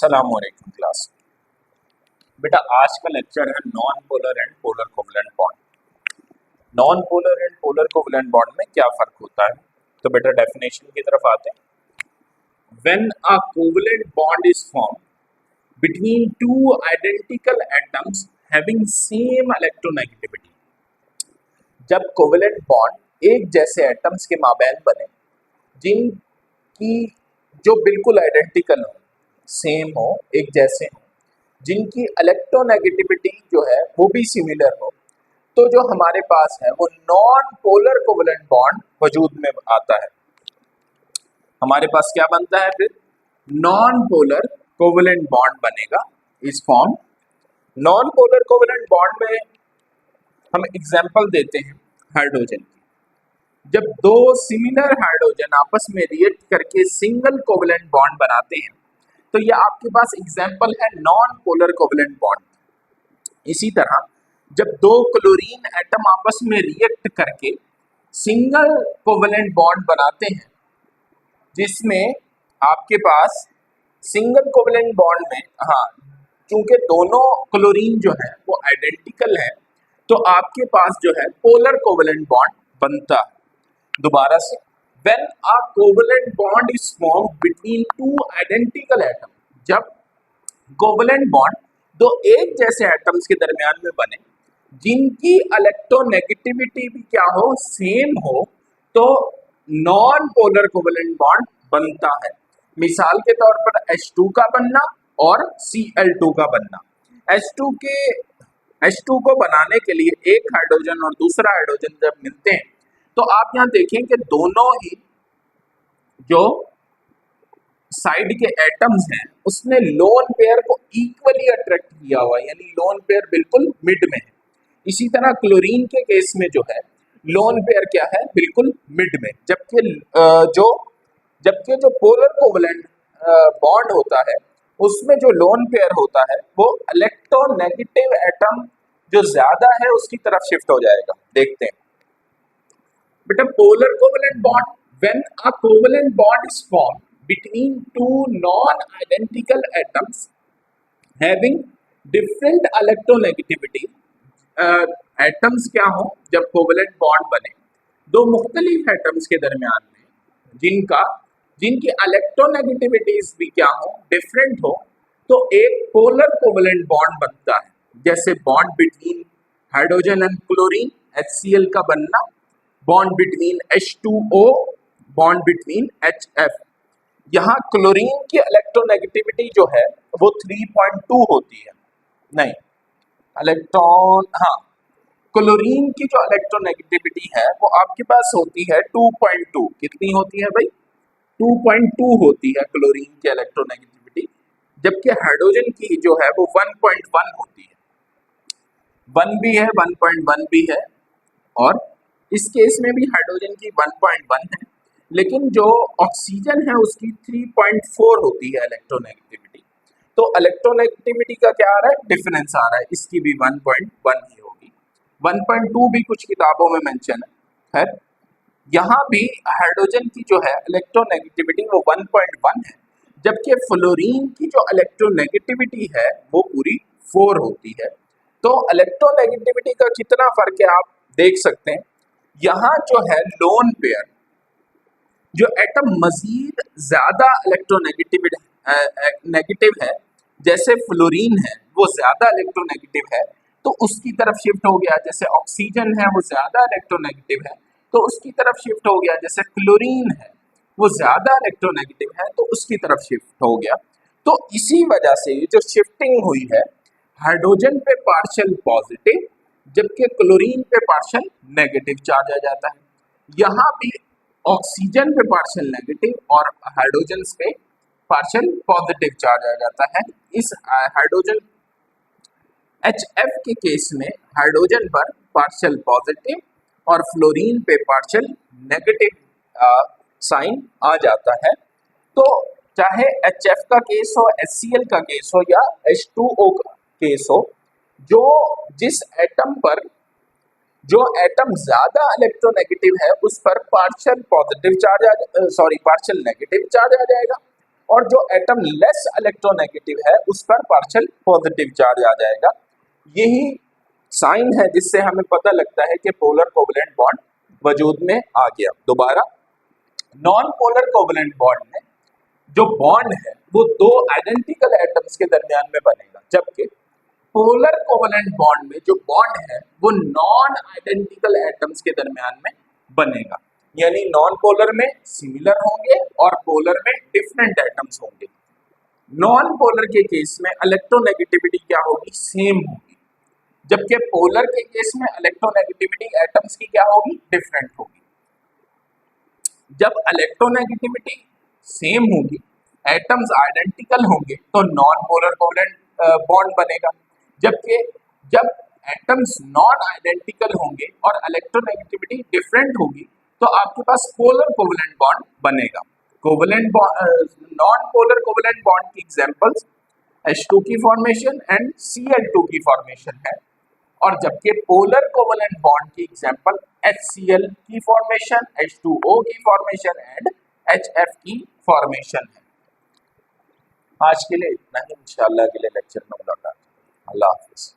अस्सलामुअलैकुम क्लास। बेटा आज का लेक्चर है non polar and polar covalent bond. Non polar and polar covalent bond में क्या फर्क होता है? तो बेटा डेफिनेशन की तरफ आते हैं। When a covalent bond is form between two identical atoms having same electronegativity, जब कोवलेंट बॉन्ड एक जैसे एटम्स के माबैन बने जिनकी जो बिल्कुल आइडेंटिकल हो, सेम हो, एक जैसे हो, जिनकी इलेक्ट्रोनेगेटिविटी जो है वो भी सिमिलर हो, तो जो हमारे पास है वो नॉन पोलर कोवलेंट बॉन्ड वजूद में आता है। हमारे पास क्या बनता है फिर? नॉन पोलर कोवलेंट बॉन्ड बनेगा इस form. Non polar covalent bond में हम एग्जांपल देते हैं हाइड्रोजन की। जब दो सिमिलर हाइड्रोजन आपस में रिएक्ट करके सिंगल कोवलेंट बॉन्ड बनाते हैं, तो ये आपके पास एग्जांपल है नॉन पोलर कोवलेंट बॉन्ड। इसी तरह जब दो क्लोरीन एटम आपस में रिएक्ट करके सिंगल कोवलेंट बॉन्ड बनाते हैं, जिसमें आपके पास सिंगल कोवलेंट बॉन्ड में क्योंकि दोनों क्लोरीन जो है वो आइडेंटिकल है, तो आपके पास जो है पोलर कोवलेंट बॉन्ड बनता है। दोबारा से, when a covalent bond is formed between two identical atom, जब कोवलेंट बॉन्ड दो एक जैसे एटम्स के दरमियान में बने जिनकी इलेक्ट्रोनेगेटिविटी भी क्या हो, सेम हो, तो नॉन पोलर कोवलेंट बॉन्ड बनता है। मिसाल के तौर पर H2 का बनना और Cl2 का बनना। H2 को बनाने के लिए एक हाइड्रोजन और दूसरा हाइड्रोजन जब मिलते हैं, तो आप यहां देखें कि दोनों ही जो साइड के एटम्स हैं उसने लोन पेयर को इक्वली अट्रैक्ट किया हुआ है, यानी लोन पेयर बिल्कुल मिड में है। इसी तरह क्लोरीन के केस में जो है लोन पेयर क्या है, बिल्कुल मिड में। जबकि जो पोलर कोवलेंट बॉन्ड होता है उसमें जो लोन पेयर होता है वो इलेक्ट्रोनेगेटिव एटम जो ज्यादा है उसकी तरफ शिफ्ट हो जाएगा। देखते हैं बेटा, polar covalent bond, when a covalent bond is formed between two non-identical atoms having different electronegativity, atoms क्या हो जब कोवलेंट बॉन्ड बने दो मुख्तलिफ एटम्स के दरमियान में जिनकी इलेक्ट्रोनेगेटिविटीज भी क्या हो, डिफरेंट हो, तो एक पोलर कोवलेंट बॉन्ड बनता है। जैसे bond between hydrogen and chlorine HCl का बनना, bond between H2O, bond between HF। यहाँ क्लोरीन की इलेक्ट्रोनेगेटिविटी जो है वो 3.2 होती है, नहीं क्लोरीन की जो इलेक्ट्रोनेगेटिविटी है वो आपके पास होती है 2.2। कितनी होती है भाई? 2.2 होती है क्लोरीन की इलेक्ट्रोनेगेटिविटी, जबकि हाइड्रोजन की जो है वो 1.1 होती है। 1 भी है, 1.1 भी है, और इस केस में भी हाइड्रोजन की 1.1 है, लेकिन जो ऑक्सीजन है उसकी 3.4 होती है इलेक्ट्रोनेगेटिविटी। तो इलेक्ट्रोनेगेटिविटी का क्या आ रहा है, डिफरेंस आ रहा है, इसकी भी 1.1 ही होगी। 1.2 भी कुछ किताबों में मेंशन है। यहाँ भी हाइड्रोजन की जो है इलेक्ट्रोनेगेटिविटी वो 1.1 है, जबकि फ्लोरीन की जो इलेक्ट्रोनेगेटिविटी है वो पूरी 4 होती है। तो इलेक्ट्रोनेगेटिविटी का कितना फर्क है आप देख सकते हैं। यहाँ जो है लोन पेयर, जो एटम मजीद ज्यादा नेगेटिव है, जैसे फ्लोरीन है वो ज्यादा इलेक्ट्रोनेगेटिव है तो उसकी तरफ शिफ्ट हो गया। जैसे ऑक्सीजन है वो ज्यादा इलेक्ट्रोनेगेटिव है तो उसकी तरफ शिफ्ट हो गया। जैसे क्लोरीन है वो ज्यादा इलेक्ट्रोनेगेटिव है तो उसकी तरफ शिफ्ट हो गया। तो इसी वजह से जो शिफ्टिंग हुई है, हाइड्रोजन पे पार्शियल पॉजिटिव जबकि क्लोरीन पे पार्शियल नेगेटिव चार्ज आ जाता है। यहाँ भी ऑक्सीजन पे पार्शियल नेगेटिव और हाइड्रोजन पे पार्शियल पॉजिटिव चार्ज आ जाता है। इस हाइड्रोजन HF के केस में हाइड्रोजन पर पार्शियल पॉजिटिव और फ्लोरीन पे पार्शियल नेगेटिव साइन आ जाता है। तो चाहे HF का केस हो, HCl का केस हो या H2O का केस हो, जिस एटम पर जो एटम ज्यादा इलेक्ट्रोनेगेटिव है उस पर पार्शियल नेगेटिव चार्ज आ जाएगा, और जो एटम लेस इलेक्ट्रोनेगेटिव है उस पर पार्शियल पॉजिटिव चार्ज आ जाएगा। यही साइन है जिससे हमें पता लगता है कि पोलर कोवलेंट बॉन्ड वजूद में आ गया। दोबारा, नॉन पोलर कोवलेंट बॉन्ड में जो बॉन्ड है वो दो आइडेंटिकल एटम्स के दरमियान में बनेगा, जबकि पोलर कोवलेंट बॉन्ड में जो बॉन्ड है वो नॉन आइडेंटिकल एटम्स के दरमियान में बनेगा। यानी नॉन पोलर में सिमिलर होंगे और पोलर में डिफरेंट एटम्स होंगे। नॉन पोलर के केस में इलेक्ट्रोनेगेटिविटी क्या होगी? सेम होगी, जबकि पोलर के केस में इलेक्ट्रोनेगेटिविटी एटम्स की क्या होगी? डिफरेंट होगी। जब इलेक्ट्रोनेगेटिविटी सेम होगी, एटम्स आइडेंटिकल होंगे तो नॉन पोलर कोवलेंट बॉन्ड बनेगा, जबकि जब एटम्स नॉन आइडेंटिकल होंगे और इलेक्ट्रोनेगेटिविटी डिफरेंट होगी तो आपके पास पोलर कोवलेंट बॉन्ड बनेगा। Covalent non polar covalent bond की एग्जांपल्स H2 की फॉर्मेशन एंड Cl2 की फॉर्मेशन है, और जबकि पोलर कोवलेंट बॉन्ड की एग्जांपल HCl की फॉर्मेशन, H2O की फॉर्मेशन एंड HF की फॉर्मेशन है। आज के लिए इतना ही, इंशाल्लाह अगले लेक्चर में मुलाकात। अल्लाह हाफिज।